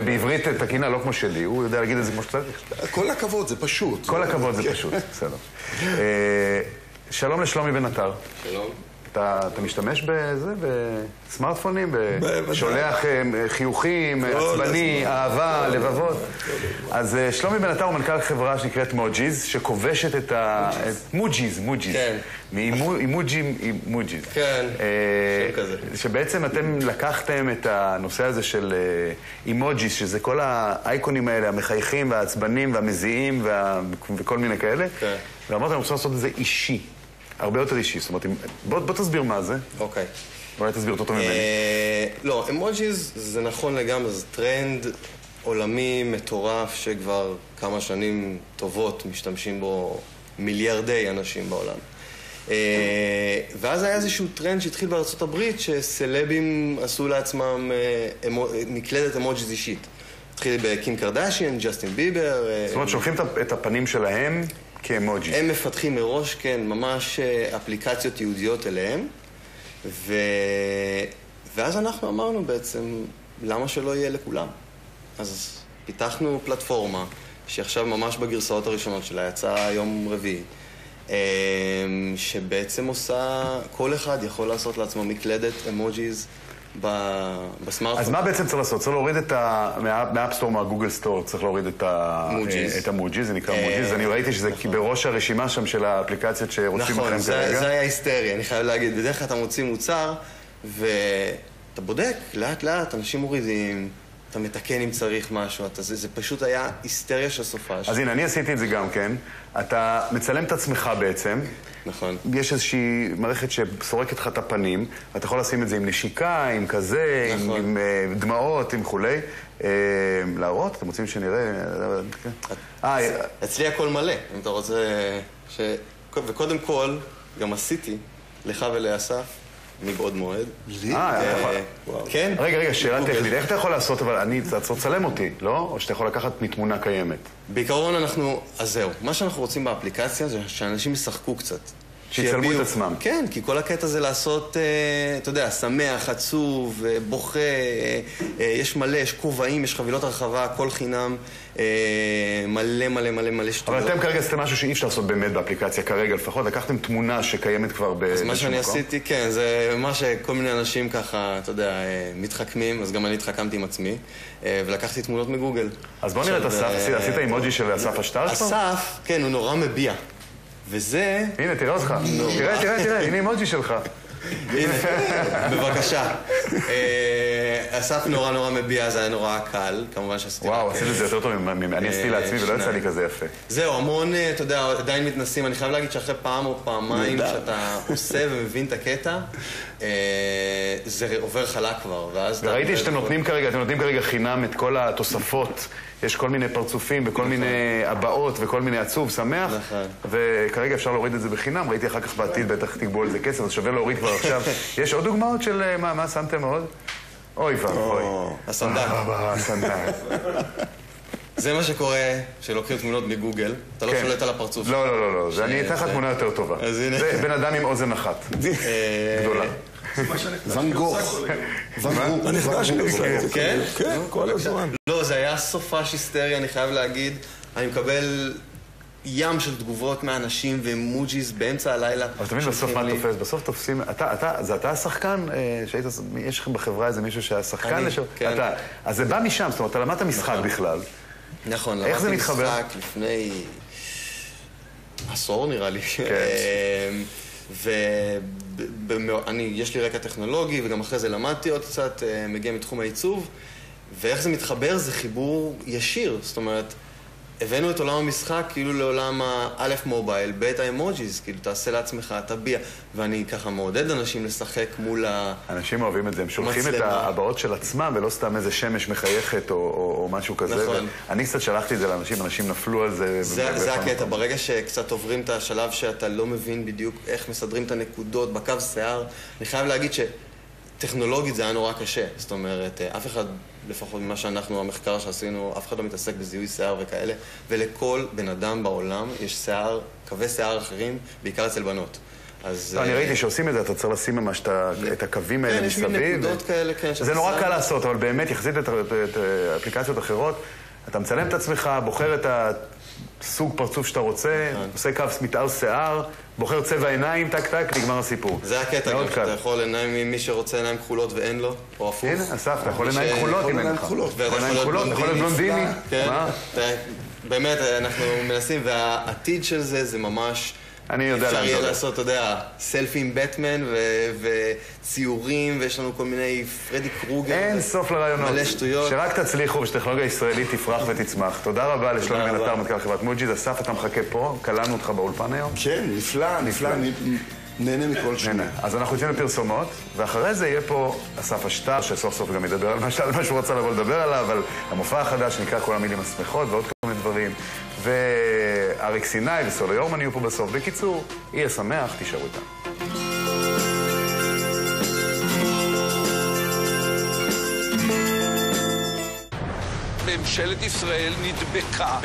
בעברית תקינה לא כמו שלי, הוא יודע להגיד את זה כמו שצריך. כל הכבוד, זה פשוט. כל הכבוד זה פשוט, בסדר. שלום לשלומי בן עטר. שלום. אתה משתמש בזה, בסמארטפונים, שולח חיוכים, עצבני, אהבה, לבבות. אז שלומי בן עטר הוא מנכ"ל חברה שנקראת מוג'יז, שכובשת את מוג'יז. כן. מאימוג'יז. כן, שם כזה. שבעצם אתם לקחתם את הנושא הזה של אימוג'יז, שזה כל האייקונים האלה, המחייכים והעצבנים והמזיעים וכל מיני כאלה. כן. ואמרתם, אני רוצה לעשות את זה אישי. הרבה יותר אישי, זאת אומרת, בוא תסביר מה זה. אוקיי. אולי תסביר אותו ממני. לא, אמוג'יז זה נכון לגמרי, זה טרנד עולמי מטורף שכבר כמה שנים טובות משתמשים בו מיליארדי אנשים בעולם. ואז היה איזשהו טרנד שהתחיל בארצות הברית שסלבים עשו לעצמם מקלדת אמוג'יז אישית. התחיל בקים קרדשיאן, ג'סטין ביבר. זאת אומרת, שולחים את הפנים שלהם כאמוג'י. הם מפתחים מראש, כן, ממש אפליקציות יהודיות אליהם. ואז אנחנו אמרנו בעצם, למה שלא יהיה לכולם? אז פיתחנו פלטפורמה, שעכשיו ממש בגרסאות הראשונות שלה יצאה יום רביעי, שבעצם עושה, כל אחד יכול לעשות לעצמו מקלדת אמוג'יז בסמארטפון. אז מה בעצם צריך לעשות? צריך להוריד מהאפסטור, מהגוגל סטור, צריך להוריד את המוג'יז, זה נקרא מוג'יז. אני ראיתי שזה בראש הרשימה שם של האפליקציות שרוצים לכם כרגע. נכון, זה היה היסטריה, אני חייב להגיד. בדרך כלל אתה מוציא מוצר, ואתה בודק, לאט לאט, אנשים מורידים, אתה מתקן אם צריך משהו, זה פשוט היה היסטריה של סופש. אז הנה, אני עשיתי את זה גם כן. אתה מצלם את עצמך בעצם. נכון. יש איזושהי מערכת שסורקת לך את הפנים, ואתה יכול לשים את זה עם נשיקה, עם כזה, עם דמעות, עם כולי. להראות, אתם רוצים שנראה? אצלי הכל מלא, אם אתה רוצה וקודם כל, גם עשיתי לך ולאסף, מבעוד מועד. לי? כן? רגע, שאלה טכנית. איך אתה יכול לעשות, אבל אתה צריך לצלם אותי, לא? או שאתה יכול לקחת מתמונה קיימת? בעיקרון אז זהו. מה שאנחנו רוצים באפליקציה זה שאנשים ישחקו קצת. שיצלמו את עצמם. כן, כי כל הקטע זה לעשות, אתה יודע, שמח, עצוב, בוכה, יש מלא, יש כובעים, יש חבילות הרחבה, הכל חינם, מלא שטויות. אבל אתם כרגע עשיתם משהו שאי אפשר לעשות באמת באפליקציה כרגע, לפחות לקחתם תמונה שקיימת כבר באיזשהו מקום. אז מה שאני עשיתי, כן, זה מה שכל מיני אנשים ככה, אתה יודע, מתחכמים, אז גם אני התחכמתי עם עצמי, ולקחתי תמונות מגוגל. אז בוא נראה את אסף, עשית אימוג'י של אסף השטר שלך? אסף, כן, הוא נורא מביע. וזה... הנה, תראה אותך. תראה, הנה אימוג'י שלך. הנה, בבקשה. אסף נורא מביע, זה היה נורא קל, כמובן שעשיתי... וואו, עשיתי את זה יותר טוב ממני. אני עשיתי לעצמי ולא יצא לי כזה יפה. זהו, המון, אתה יודע, עדיין מתנסים. אני חייב להגיד שאחרי פעם או פעמיים שאתה עושה ומבין את הקטע, זה עובר חלק כבר, ואז... וראיתי שאתם נותנים כרגע חינם את כל התוספות. יש כל מיני פרצופים וכל מיני הבאות וכל מיני עצוב, שמח. וכרגע אפשר להוריד את זה בחינם. ראיתי אחר כך בעתיד, בטח תגבו על זה כסף, אז שווה להוריד כבר עכשיו. יש עוד דוגמאות של מה שמתם מאוד? אוי ואבוי. הסנדק. הסנדק. זה מה שקורה שלוקחים תמונות מגוגל. אתה לא שולט על הפרצוף. לא. אני אתן לך תמונה יותר טובה. זה בן אדם עם אוזן אחת. גדולה. ון גוך. הנכדה שלי עושה את זה. כן? כן, כל הזמן. לא, זה היה סופש היסטריה, אני חייב להגיד. אני מקבל ים של תגובות מאנשים ואמוג'יז באמצע הלילה. אבל תמיד בסוף מה תופס? בסוף תופסים... זה אתה השחקן? יש לך בחברה איזה מישהו שהיה שחקן? כן. אז זה בא משם, זאת אומרת, אתה למדת משחק בכלל. נכון, איך זה מתחבר? למדתי משחק לפני עשור נראה לי. יש לי רקע טכנולוגי, וגם אחרי זה למדתי עוד קצת, מגיע מתחום העיצוב, ואיך זה מתחבר זה חיבור ישיר, זאת אומרת, הבאנו את עולם המשחק כאילו לעולם א' מובייל, ב' האמוג'יז, כאילו תעשה לעצמך, תביע, ואני ככה מעודד אנשים לשחק מול אנשים אוהבים את זה, הם שולחים את הבאות של עצמם, ולא סתם איזה שמש מחייכת או משהו כזה. נכון. אני קצת שלחתי את זה לאנשים, אנשים נפלו על זה. זה הקטע, ברגע שקצת עוברים את השלב שאתה לא מבין בדיוק איך מסדרים את הנקודות בקו שיער, אני חייב להגיד טכנולוגית זה היה נורא קשה, זאת אומרת, אף אחד, לפחות ממה שאנחנו, המחקר שעשינו, אף אחד לא מתעסק בזיהוי שיער וכאלה, ולכל בן אדם בעולם יש שיער, קווי שיער אחרים, בעיקר אצל בנות. אני ראיתי שעושים את זה, אתה צריך לשים ממש את הקווים האלה מסביב. כן, יש מין נקודות כאלה, כן. זה נורא קל לעשות, אבל באמת יחסית את האפליקציות האחרות, אתה מצלם את עצמך, בוחר את הסוג פרצוף שאתה רוצה, עושה קו מתאר שיער, בוחר צבע עיניים, טק טק, נגמר הסיפור. זה הקטע גם, שאתה יכול עיניים, מי שרוצה עיניים כחולות ואין לו, או הפוך. הנה, אסף, אתה יכול עיניים כחולות אם אין לך. אתה יכול להיות בלונדיני. באמת, אנחנו מנסים, והעתיד של זה ממש... אני יודע אפשר יהיה לעשות, אתה יודע, סלפי עם בטמן וציורים, ויש לנו כל מיני פרדי קרוגר. אין סוף לרעיונות. מלא שטויות. שרק תצליחו ושטכנולוגיה ישראלית תפרח ותצמח. תודה רבה לשלומי בן עטר, מנכ"ל חברת מוג'יז. אסף, אתה מחכה פה, קלענו אותך באולפן היום. כן, נפלא, אני נהנה מכל שנה. אז אנחנו יוצאים לפרסומות, ואחרי זה יהיה פה אסף אשטר, שסוף סוף גם ידבר על מה שהוא רצה לבוא לדבר עליו, על המופע החדש שנקרא כל המילים השמחות ועוד כל מיני דברים. ואריק סיני וסולו יורמן יהיו פה בסוף. בקיצור, יהיה שמח, תישארו איתם. ממשלת ישראל נדבקה